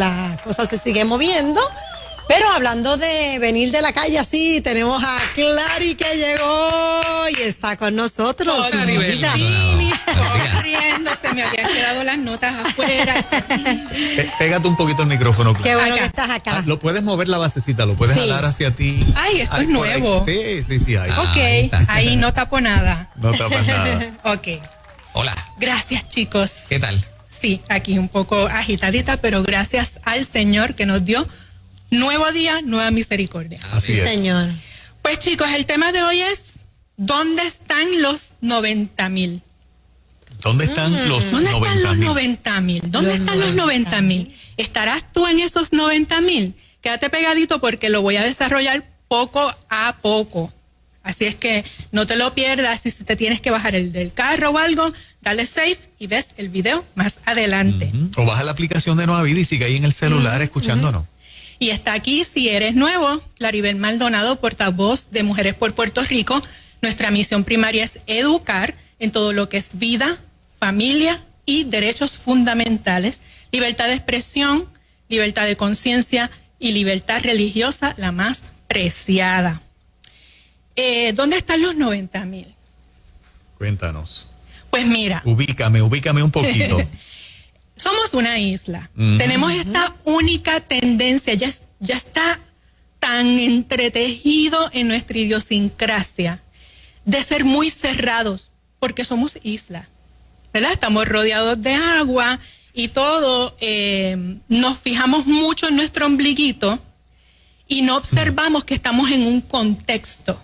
la cosa se sigue moviendo. Pero hablando de venir de la calle así, tenemos a Clary que llegó y está con nosotros. Hola, corriendo, se me habían quedado las notas afuera. Pégate un poquito el micrófono. Qué bueno acá. que estás acá. Lo puedes mover la basecita, lo puedes jalar hacia ti. Ay, esto es nuevo. Sí, ahí. Ok, ahí no tapo nada. No tapas nada. Ok, Hola, gracias chicos. ¿qué tal? Sí, aquí un poco agitadita, pero gracias al Señor que nos dio nuevo día, nueva misericordia. Así es. Señor. Pues chicos, el tema de hoy es ¿dónde están los 90,000? ¿Dónde están los ¿Dónde están los 90,000? 90,000? ¿Dónde están los 90,000? ¿Estarás tú en esos 90,000? Quédate pegadito porque lo voy a desarrollar poco a poco. Así es que no te lo pierdas. Si te tienes que bajar el del carro o algo, dale save y ves el video más adelante. O baja la aplicación de Nueva Vida y sigue ahí en el celular escuchándonos. Y está aquí, si eres nuevo, Claribel Maldonado, portavoz de Mujeres por Puerto Rico. Nuestra misión primaria es educar en todo lo que es vida, familia y derechos fundamentales, libertad de expresión, libertad de conciencia y libertad religiosa, la más preciada. ¿Dónde están los 90,000? Cuéntanos. Pues mira. Ubícame un poquito. Somos una isla. Tenemos esta única tendencia, ya está tan entretejido en nuestra idiosincrasia de ser muy cerrados, porque somos isla, ¿verdad? Estamos rodeados de agua y todo, nos fijamos mucho en nuestro ombliguito y no observamos que estamos en un contexto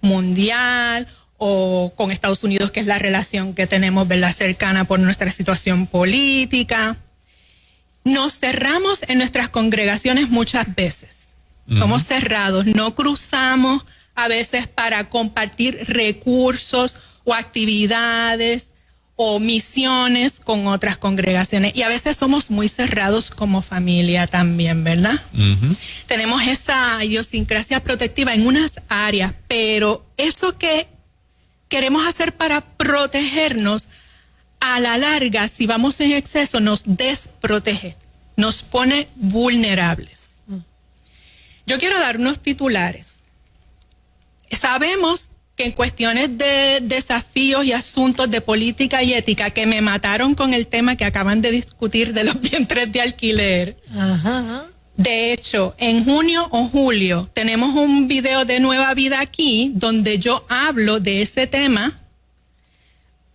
mundial o con Estados Unidos, que es la relación que tenemos, ¿verdad?, cercana por nuestra situación política. Nos cerramos en nuestras congregaciones muchas veces. Somos cerrados, no cruzamos a veces para compartir recursos o actividades o misiones con otras congregaciones. Y a veces somos muy cerrados como familia también, ¿verdad? Tenemos esa idiosincrasia protectiva en unas áreas, pero eso que queremos hacer para protegernos, a la larga, si vamos en exceso, nos desprotege, nos pone vulnerables. Yo quiero dar unos titulares. Sabemos que en cuestiones de desafíos y asuntos de política y ética, que me mataron con el tema que acaban de discutir de los vientres de alquiler. De hecho, en junio o julio tenemos un video de Nueva Vida aquí donde yo hablo de ese tema.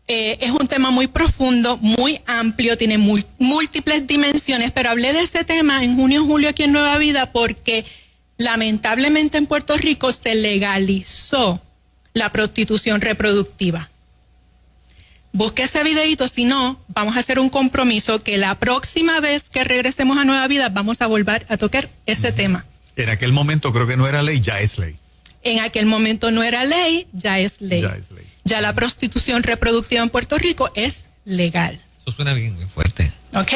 Es un tema muy profundo, muy amplio, tiene múltiples dimensiones, pero hablé de ese tema en junio o julio aquí en Nueva Vida porque lamentablemente en Puerto Rico se legalizó la prostitución reproductiva. Busque ese videito, si no, vamos a hacer un compromiso que la próxima vez que regresemos a Nueva Vida vamos a volver a tocar ese tema. En aquel momento creo que no era ley, ya es ley. En aquel momento no era ley, ya es ley. Ya es ley. Ya la prostitución reproductiva en Puerto Rico es legal. Eso suena bien, muy fuerte. ¿Ok?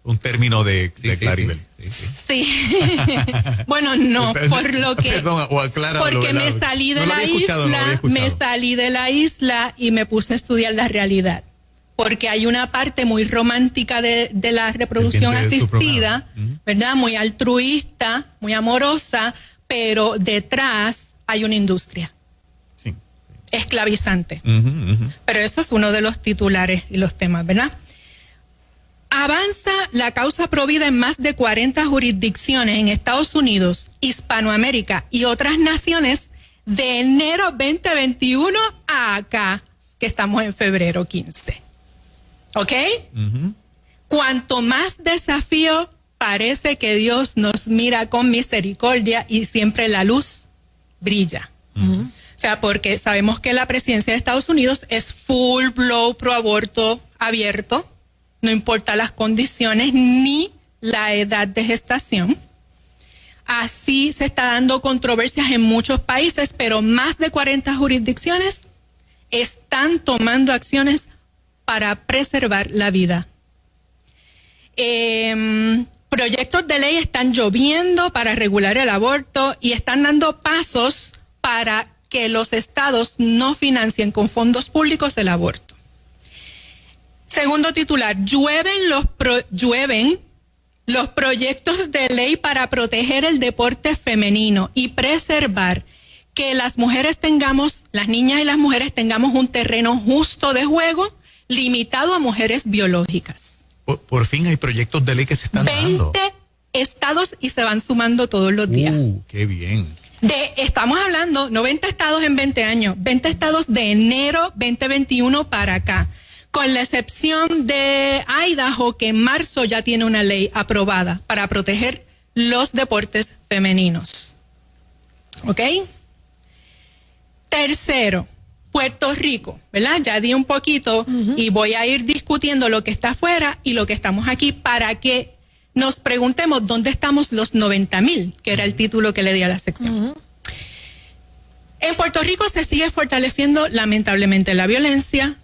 Un término de Claribel. Sí. Bueno, no, por lo que... Perdón, o acláralo, porque ¿verdad? me salí de No lo la había escuchado, no lo había isla, escuchado. me salí de la isla y me puse a estudiar la realidad. Porque hay una parte muy romántica de la reproducción asistida, ¿verdad? Muy altruista, muy amorosa, pero detrás hay una industria. Sí. Esclavizante. Pero eso es uno de los titulares y los temas, ¿verdad? Avanza la causa provida en más de 40 jurisdicciones en Estados Unidos, Hispanoamérica y otras naciones de enero 2021 a acá, que estamos en febrero 15. ¿Ok? Cuanto más desafío, parece que Dios nos mira con misericordia y siempre la luz brilla. O sea, porque sabemos que la presidencia de Estados Unidos es full blow pro aborto abierto, no importa las condiciones ni la edad de gestación. Así se está dando controversias en muchos países, pero más de 40 jurisdicciones están tomando acciones para preservar la vida. Proyectos de ley están lloviendo para regular el aborto y están dando pasos para que los estados no financien con fondos públicos el aborto. Segundo titular, llueven los proyectos de ley para proteger el deporte femenino y preservar que las mujeres tengamos, las niñas y las mujeres tengamos un terreno justo de juego limitado a mujeres biológicas. Por fin hay proyectos de ley que se están 20 dando. estados y se van sumando todos los días. Qué bien. Estamos hablando 90 estados en 20 años, 20 estados de enero 2021 para acá, con la excepción de Idaho, que en marzo ya tiene una ley aprobada para proteger los deportes femeninos. ¿Ok? Tercero, Puerto Rico, ¿verdad? Ya di un poquito y voy a ir discutiendo lo que está afuera y lo que estamos aquí para que nos preguntemos dónde estamos los 90,000, que era el título que le di a la sección. En Puerto Rico se sigue fortaleciendo lamentablemente la violencia,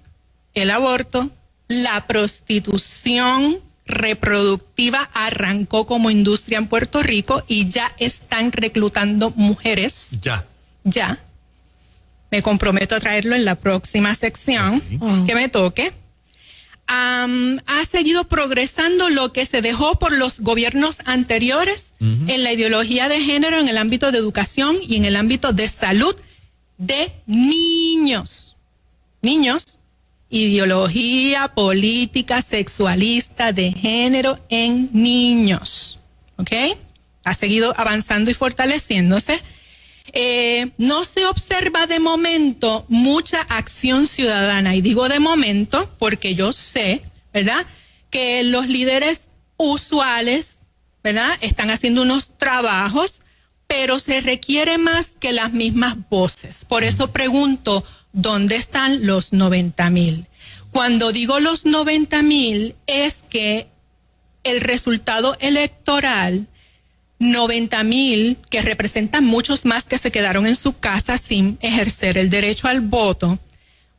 el aborto, la prostitución reproductiva arrancó como industria en Puerto Rico y ya están reclutando mujeres. Ya. Me comprometo a traerlo en la próxima sección que me toque. Ha seguido progresando lo que se dejó por los gobiernos anteriores en la ideología de género, en el ámbito de educación y en el ámbito de salud de niños. Niños, ideología política sexualista de género en niños. ¿Ok? Ha seguido avanzando y fortaleciéndose. No se observa de momento mucha acción ciudadana, y digo de momento porque yo sé, ¿verdad?, que los líderes usuales, ¿verdad?, están haciendo unos trabajos, pero se requiere más que las mismas voces. Por eso pregunto, ¿dónde están los 90,000? Cuando digo los 90,000 es que el resultado electoral, 90,000, que representan muchos más que se quedaron en su casa sin ejercer el derecho al voto,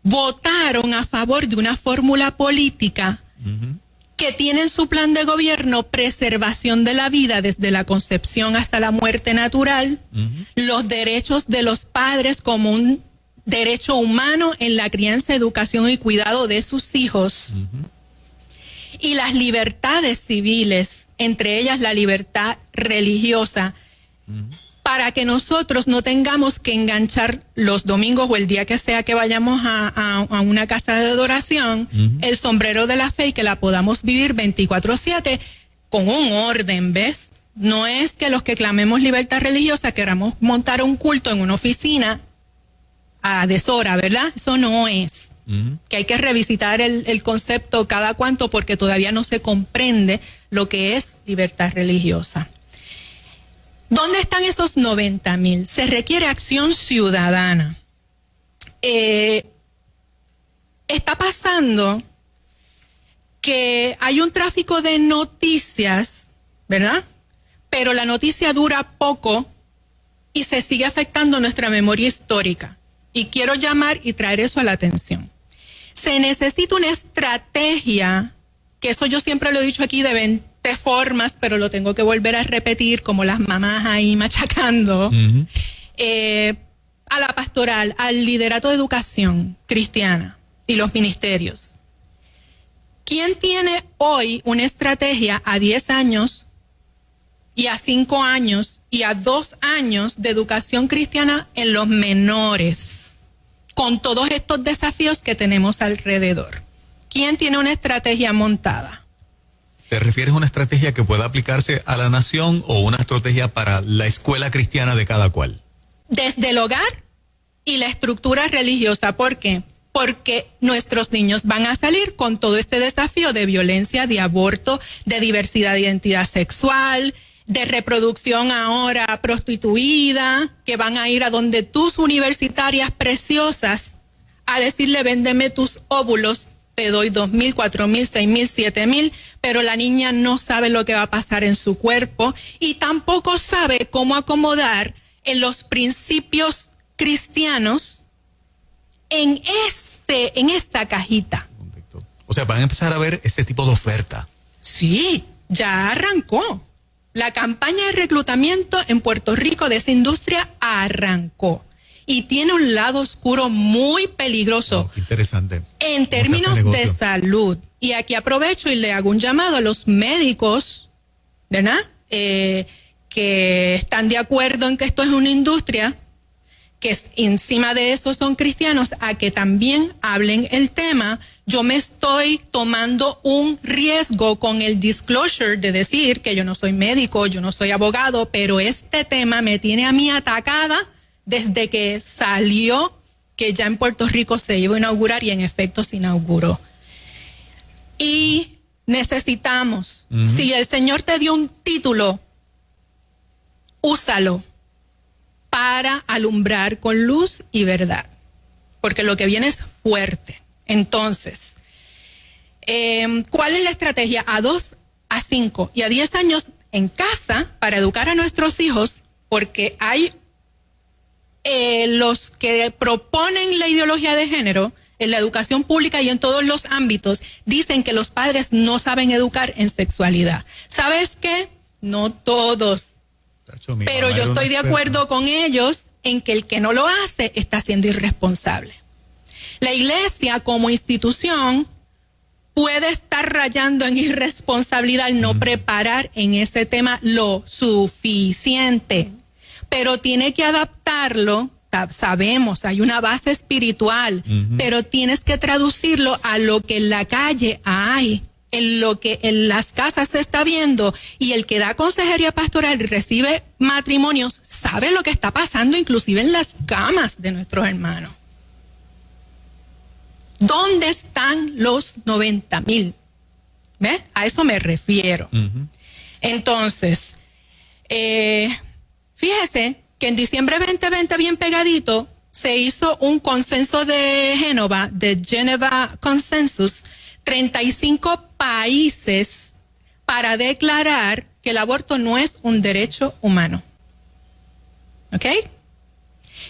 votaron a favor de una fórmula política que tiene en su plan de gobierno preservación de la vida desde la concepción hasta la muerte natural, los derechos de los padres como un derecho humano en la crianza, educación y cuidado de sus hijos, y las libertades civiles, entre ellas la libertad religiosa, para que nosotros no tengamos que enganchar los domingos o el día que sea que vayamos a una casa de adoración, el sombrero de la fe, y que la podamos vivir 24/7 con un orden, ¿ves? No es que los que clamemos libertad religiosa queramos montar un culto en una oficina a deshora, ¿verdad? Eso no es. Que hay que revisitar el concepto cada cuanto, porque todavía no se comprende lo que es libertad religiosa. ¿Dónde están esos 90,000? Se requiere acción ciudadana. Está pasando que hay un tráfico de noticias, ¿verdad? Pero la noticia dura poco y se sigue afectando nuestra memoria histórica. Y quiero llamar y traer eso a la atención. Se necesita una estrategia, que eso yo siempre lo he dicho aquí de 20 formas, pero lo tengo que volver a repetir, como las mamás ahí machacando, a la pastoral, al liderato de educación cristiana y los ministerios. ¿Quién tiene hoy una estrategia a 10 años y a 5 años y a 2 años de educación cristiana en los menores, con todos estos desafíos que tenemos alrededor? ¿Quién tiene una estrategia montada? ¿Te refieres a una estrategia que pueda aplicarse a la nación o una estrategia para la escuela cristiana de cada cual? Desde el hogar y la estructura religiosa. ¿Por qué? Porque nuestros niños van a salir con todo este desafío de violencia, de aborto, de diversidad de identidad sexual, de reproducción ahora prostituida, que van a ir a donde tus universitarias preciosas a decirle: véndeme tus óvulos, te doy 2,000, 4,000, 6,000, 7,000, pero la niña no sabe lo que va a pasar en su cuerpo y tampoco sabe cómo acomodar en los principios cristianos en esta cajita. O sea, van a empezar a ver este tipo de oferta. Sí, ya arrancó. La campaña de reclutamiento en Puerto Rico de esa industria arrancó y tiene un lado oscuro muy peligroso. Interesante. En términos de salud. Y aquí aprovecho y le hago un llamado a los médicos ¿verdad? Que están de acuerdo en que esto es una industria, que encima de eso son cristianos, a que también hablen el tema. Yo me estoy tomando un riesgo con el disclosure de decir que yo no soy médico, yo no soy abogado, pero este tema me tiene a mí atacada desde que salió que ya en Puerto Rico se iba a inaugurar, y en efecto se inauguró. Y necesitamos, si el Señor te dio un título, úsalo para alumbrar con luz y verdad, porque lo que viene es fuerte. Entonces, ¿cuál es la estrategia? A 2, a 5 y a 10 años en casa para educar a nuestros hijos, porque hay los que proponen la ideología de género en la educación pública y en todos los ámbitos, dicen que los padres no saben educar en sexualidad. ¿Sabes qué? No todos. Pero yo estoy de acuerdo con ellos en que el que no lo hace está siendo irresponsable. La iglesia como institución puede estar rayando en irresponsabilidad al no preparar en ese tema lo suficiente, pero tiene que adaptarlo. Sabemos, hay una base espiritual, pero tienes que traducirlo a lo que en la calle hay, en lo que en las casas se está viendo, y el que da consejería pastoral y recibe matrimonios sabe lo que está pasando inclusive en las camas de nuestros hermanos. ¿Dónde están los 90,000? ¿Ves? A eso me refiero. Entonces, fíjese que en diciembre 2020, bien pegadito, se hizo un consenso de Génova, de Geneva Consensus, 35 países para declarar que el aborto no es un derecho humano. ¿Ok?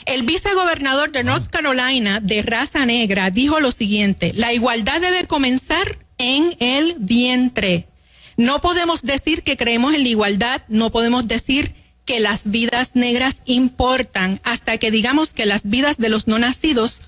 El vicegobernador de North Carolina, de raza negra, dijo lo siguiente: la igualdad debe comenzar en el vientre. No podemos decir que creemos en la igualdad, no podemos decir que las vidas negras importan hasta que digamos que las vidas de los no nacidos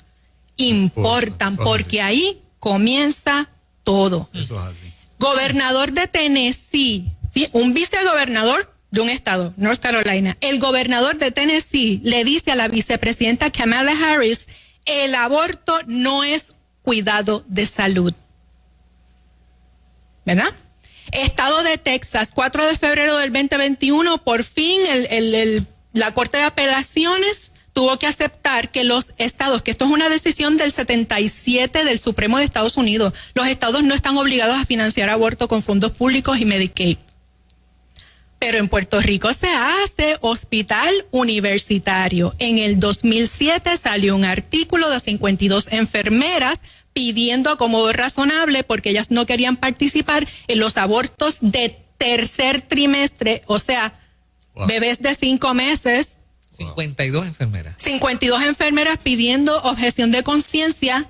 importan, porque ahí comienza todo. Eso es así. Gobernador de Tennessee, un vicegobernador de un estado, North Carolina, el gobernador de Tennessee le dice a la vicepresidenta Kamala Harris: el aborto no es cuidado de salud. ¿Verdad? Estado de Texas, 4 de febrero del 2021, por fin la Corte de Apelaciones tuvo que aceptar que los estados, que esto es una decisión del 77 del Supremo de Estados Unidos, los estados no están obligados a financiar aborto con fondos públicos y Medicaid. Pero en Puerto Rico se hace hospital universitario. En el 2007 salió un artículo de 52 enfermeras pidiendo acomodo razonable porque ellas no querían participar en los abortos de tercer trimestre, o sea, bebés de 5 meses. 52 enfermeras. 52 enfermeras pidiendo objeción de conciencia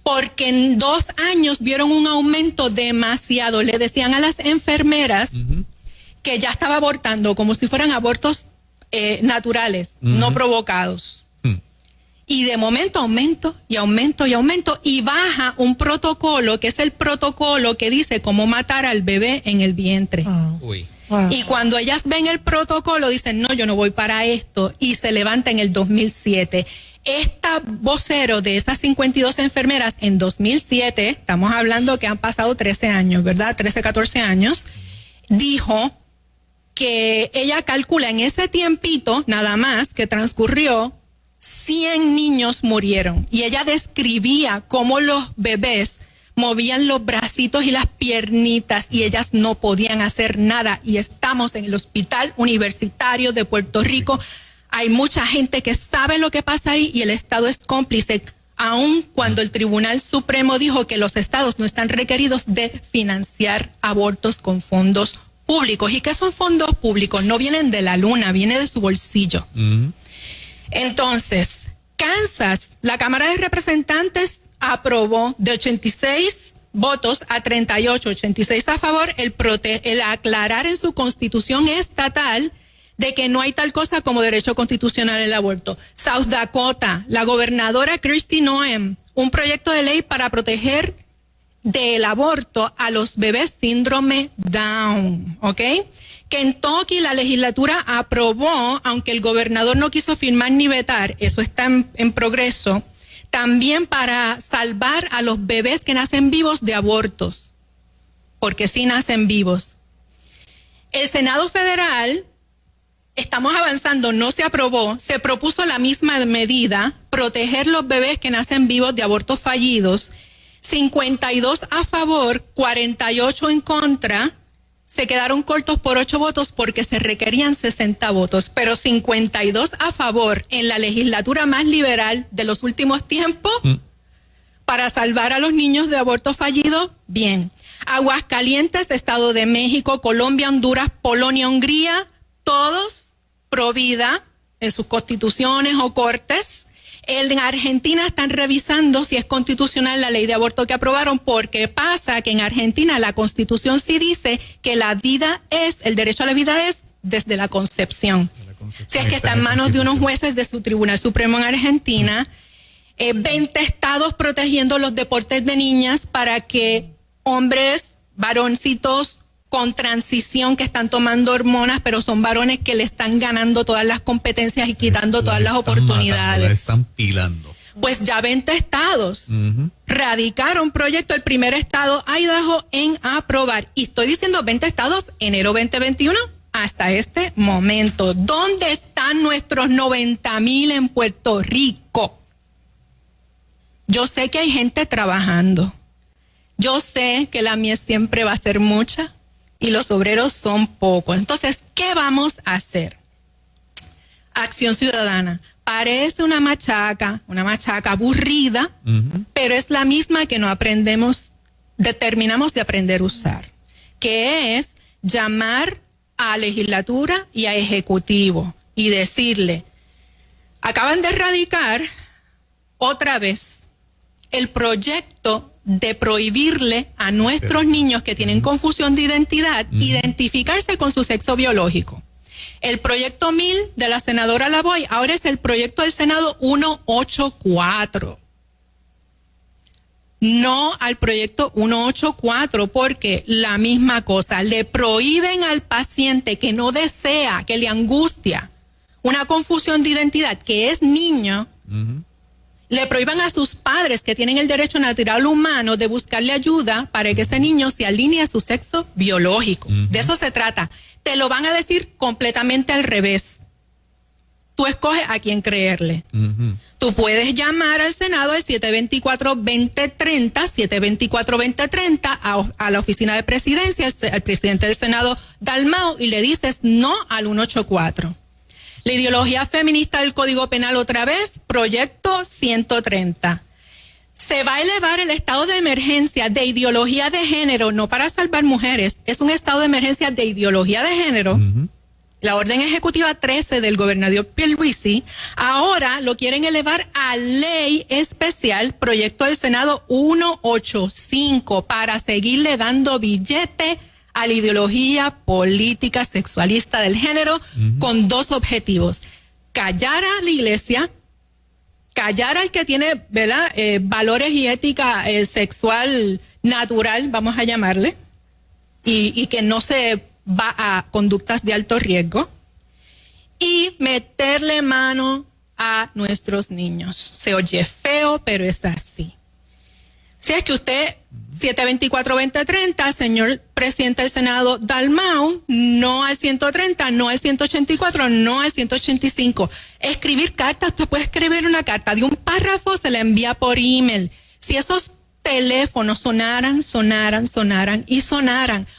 porque en 2 años vieron un aumento demasiado. Le decían a las enfermeras que ya estaba abortando como si fueran abortos naturales, no provocados. Y de momento aumento y aumento y aumento, y baja un protocolo que es el protocolo que dice cómo matar al bebé en el vientre. Y cuando ellas ven el protocolo dicen: no, yo no voy para esto, y se levanta en el 2007. Esta vocero de esas 52 enfermeras en 2007, estamos hablando que han pasado 13 años, ¿verdad? 13, 14 años, dijo que ella calcula en ese tiempito nada más que transcurrió, 100 niños murieron, y ella describía cómo los bebés movían los bracitos y las piernitas y ellas no podían hacer nada. Y estamos en el Hospital Universitario de Puerto Rico. Hay mucha gente que sabe lo que pasa ahí y el Estado es cómplice, aun cuando el Tribunal Supremo dijo que los estados no están requeridos de financiar abortos con fondos públicos. ¿Y qué son fondos públicos? No vienen de la luna, viene de su bolsillo. Entonces, Kansas, la Cámara de Representantes aprobó de 86 votos a 38, 86 a favor, el aclarar en su constitución estatal de que no hay tal cosa como derecho constitucional al aborto. South Dakota, la gobernadora Kristi Noem, un proyecto de ley para proteger del aborto a los bebés síndrome Down, ¿ok? Kentucky, la legislatura aprobó, aunque el gobernador no quiso firmar ni vetar, eso está en progreso, también para salvar a los bebés que nacen vivos de abortos, porque sí nacen vivos. El Senado Federal, estamos avanzando, no se aprobó, se propuso la misma medida, proteger los bebés que nacen vivos de abortos fallidos, 52 a favor, 48 en contra. Se quedaron cortos por 8 votos porque se requerían 60 votos, pero 52 a favor en la legislatura más liberal de los últimos tiempos para salvar a los niños de aborto fallido, bien. Aguascalientes, Estado de México, Colombia, Honduras, Polonia, Hungría, todos pro vida en sus constituciones o cortes. En Argentina están revisando si es constitucional la ley de aborto que aprobaron, porque pasa que en Argentina la Constitución sí dice que la vida es, el derecho a la vida es desde la concepción. Si es que está en manos de unos jueces de su Tribunal Supremo en Argentina. 20 estados protegiendo los deportes de niñas para que hombres, varoncitos con transición que están tomando hormonas, pero son varones que le están ganando todas las competencias y quitando todas las oportunidades. La están pilando. Pues ya 20 estados radicaron proyecto, el primer estado, Idaho, en aprobar. Y estoy diciendo 20 estados, enero 2021, hasta este momento. ¿Dónde están nuestros 90,000 en Puerto Rico? Yo sé que hay gente trabajando. Yo sé que la mies siempre va a ser mucha y los obreros son pocos. Entonces, ¿qué vamos a hacer? Acción Ciudadana. Parece una machaca aburrida, pero es la misma que no terminamos de aprender a usar, que es llamar a legislatura y a ejecutivo y decirle, acaban de erradicar otra vez el proyecto de prohibirle a nuestros niños que tienen confusión de identidad identificarse con su sexo biológico. El proyecto 1000 de la senadora Lavoy ahora es el proyecto del Senado 184. No al proyecto 184, porque la misma cosa, le prohíben al paciente que no desea, que le angustia una confusión de identidad, que es niño, le prohíban a sus padres que tienen el derecho natural humano de buscarle ayuda para que ese niño se alinee a su sexo biológico. De eso se trata. Te lo van a decir completamente al revés. Tú escoges a quién creerle. Tú puedes llamar al Senado al 724-2030, 724-2030 a la oficina de presidencia, al presidente del Senado Dalmau, y le dices no al 184. La ideología feminista del Código Penal otra vez, proyecto 130. Se va a elevar el estado de emergencia de ideología de género, no para salvar mujeres, es un estado de emergencia de ideología de género. La orden ejecutiva 13 del gobernador Pierluisi, ahora lo quieren elevar a ley especial, proyecto del Senado 185, para seguirle dando billete a la ideología política sexualista del género, con dos objetivos: callar a la iglesia, callar al que tiene, ¿verdad?, valores y ética sexual natural, vamos a llamarle, y que no se va a conductas de alto riesgo, y meterle mano a nuestros niños. Se oye feo, pero es así. Si es que usted, 724-2030, señor presidente del Senado Dalmau, no al 130, no al 184, no al 185. Escribir cartas, usted puede escribir una carta de un párrafo, se la envía por email. Si esos teléfonos sonaran,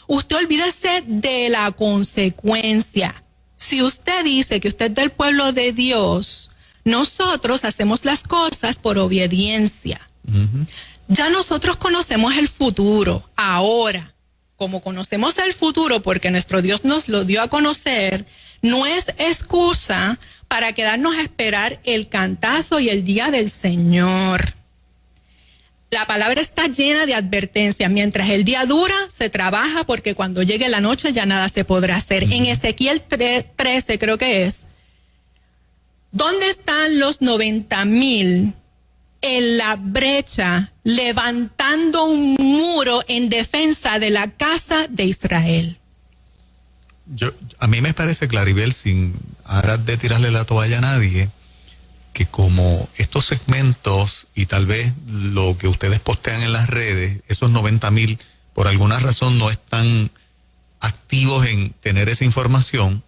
usted olvídese de la consecuencia. Si usted dice que usted es del pueblo de Dios, nosotros hacemos las cosas por obediencia. Ya nosotros conocemos el futuro. Ahora, como conocemos el futuro porque nuestro Dios nos lo dio a conocer, no es excusa para quedarnos a esperar el cantazo y el día del Señor. La palabra está llena de advertencias. Mientras el día dura, se trabaja, porque cuando llegue la noche ya nada se podrá hacer. En Ezequiel 13 creo que es. ¿Dónde están los 90,000 en la brecha, levantando un muro en defensa de la casa de Israel? A mí me parece, Claribel, sin aras de tirarle la toalla a nadie, que como estos segmentos y tal vez lo que ustedes postean en las redes, esos 90,000, por alguna razón no están activos en tener esa información,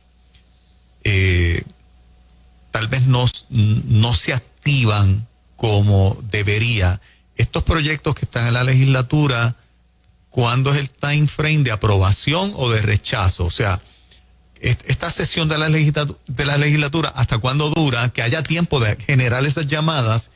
tal vez no se activan como debería. Estos proyectos que están en la legislatura, ¿cuándo es el time frame de aprobación o de rechazo? O sea, esta sesión de la legislatura, ¿hasta cuándo dura? Que haya tiempo de generar esas llamadas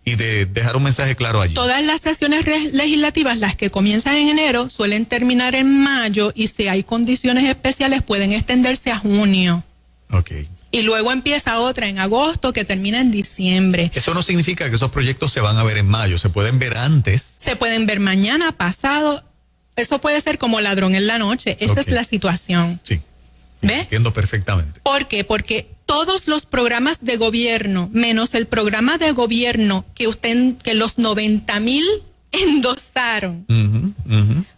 y de dejar un mensaje claro allí. Todas las sesiones legislativas, las que comienzan en enero, suelen terminar en mayo y si hay condiciones especiales pueden extenderse a junio. Ok. Y luego empieza otra en agosto que termina en diciembre. Eso no significa que esos proyectos se van a ver en mayo, se pueden ver antes. Se pueden ver mañana, pasado. Eso puede ser como ladrón en la noche. Esa es la situación. Sí. ¿Ve? Entiendo perfectamente. ¿Por qué? Porque todos los programas de gobierno, menos el programa de gobierno que los 90,000 endosaron,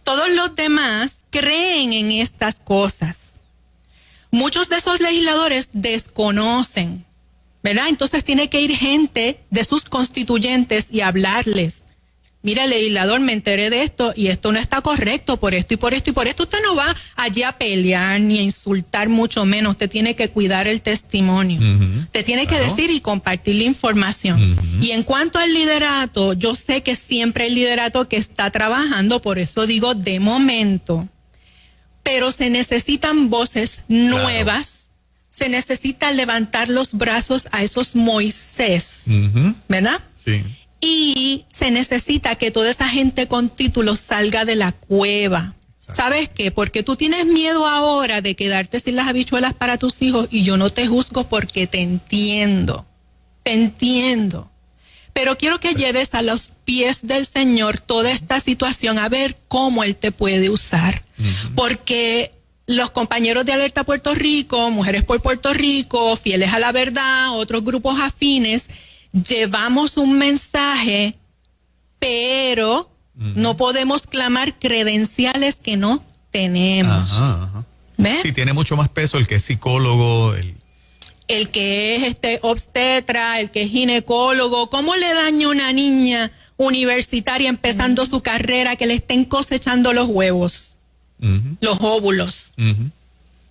todos los demás creen en estas cosas. Muchos de esos legisladores desconocen, ¿verdad? Entonces tiene que ir gente de sus constituyentes y hablarles. Mira, legislador, me enteré de esto y esto no está correcto por esto y por esto y por esto. Usted no va allí a pelear ni a insultar, mucho menos. Usted tiene que cuidar el testimonio. Usted tiene que decir y compartir la información. Y en cuanto al liderato, yo sé que siempre hay liderato que está trabajando, por eso digo de momento. Pero se necesitan voces nuevas, se necesita levantar los brazos a esos Moisés, ¿verdad? Sí. Y se necesita que toda esa gente con títulos salga de la cueva. Exacto. ¿Sabes qué? Porque tú tienes miedo ahora de quedarte sin las habichuelas para tus hijos y yo no te juzgo porque te entiendo. Pero quiero que lleves a los pies del Señor toda esta situación a ver cómo Él te puede usar. Porque los compañeros de Alerta Puerto Rico, Mujeres por Puerto Rico, Fieles a la Verdad, otros grupos afines, llevamos un mensaje, pero no podemos clamar credenciales que no tenemos. ¿Ves? Sí, tiene mucho más peso el que es psicólogo, el que es obstetra, el que es ginecólogo. ¿Cómo le daña a una niña universitaria empezando su carrera que le estén cosechando los huevos, los óvulos?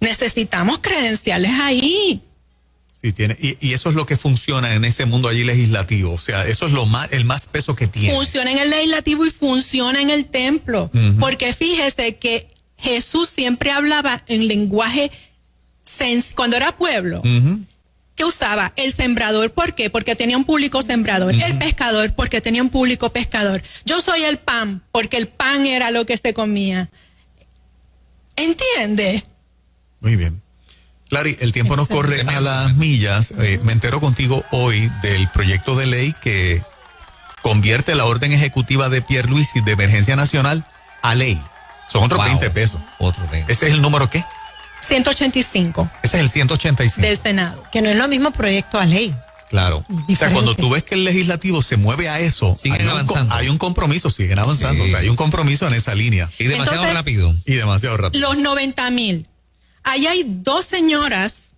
Necesitamos credenciales ahí. Sí, tiene, y eso es lo que funciona en ese mundo allí legislativo. O sea, eso es el más peso que tiene. Funciona en el legislativo y funciona en el templo. Porque fíjese que Jesús siempre hablaba en lenguaje cuando era pueblo. ¿Qué usaba? El sembrador. ¿Por qué? Porque tenía un público sembrador. El pescador, porque tenía un público pescador. Yo soy el pan, porque el pan era lo que se comía. ¿Entiende? Muy bien. Clary, el tiempo nos corre a las millas. Me entero contigo hoy del proyecto de ley que convierte la orden ejecutiva de Pierluisi de emergencia nacional a ley. Son otros 20 pesos. Otro 20. ¿Ese es el número qué? 185. Ese es el 185. Del Senado. Que no es lo mismo proyecto a ley. Claro. Diferente. O sea, cuando tú ves que el legislativo se mueve a eso, hay un compromiso, siguen avanzando. Sí. O sea, hay un compromiso en esa línea. Y demasiado rápido. Y demasiado rápido. Los 90,000. Ahí hay dos señoras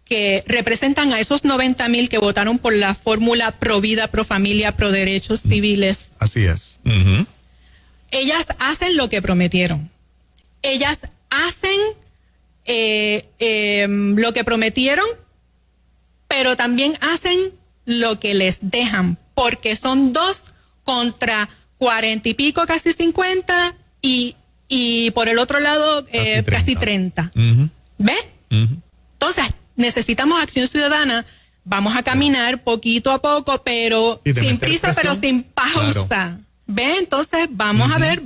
que representan a esos 90,000 que votaron por la fórmula pro vida, pro familia, pro derechos civiles. Así es. Ellas hacen lo que prometieron. Ellas hacen lo que prometieron, pero también hacen lo que les dejan, porque son 2 contra 40 y pico, casi 50, y por el otro lado casi 30. ¿Ves? Entonces, necesitamos acción ciudadana. Vamos a caminar poquito a poco, pero sin prisa, pero sin pausa. Claro. ¿Ves? Entonces, vamos a ver.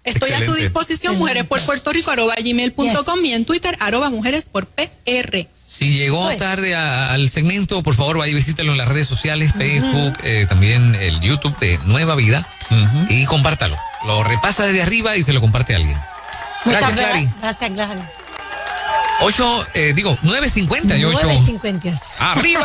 Estoy a su disposición, mujeresporpuertorico@gmail.com y en Twitter, @mujeresporpr. Si llegó tarde al segmento, por favor, vaya y visítelo en las redes sociales, Facebook, también el YouTube de Nueva Vida, y compártalo. Lo repasa desde arriba y se lo comparte a alguien. Gracias, Clary. Gracias, Clary. 9:58. 9:58. Arriba.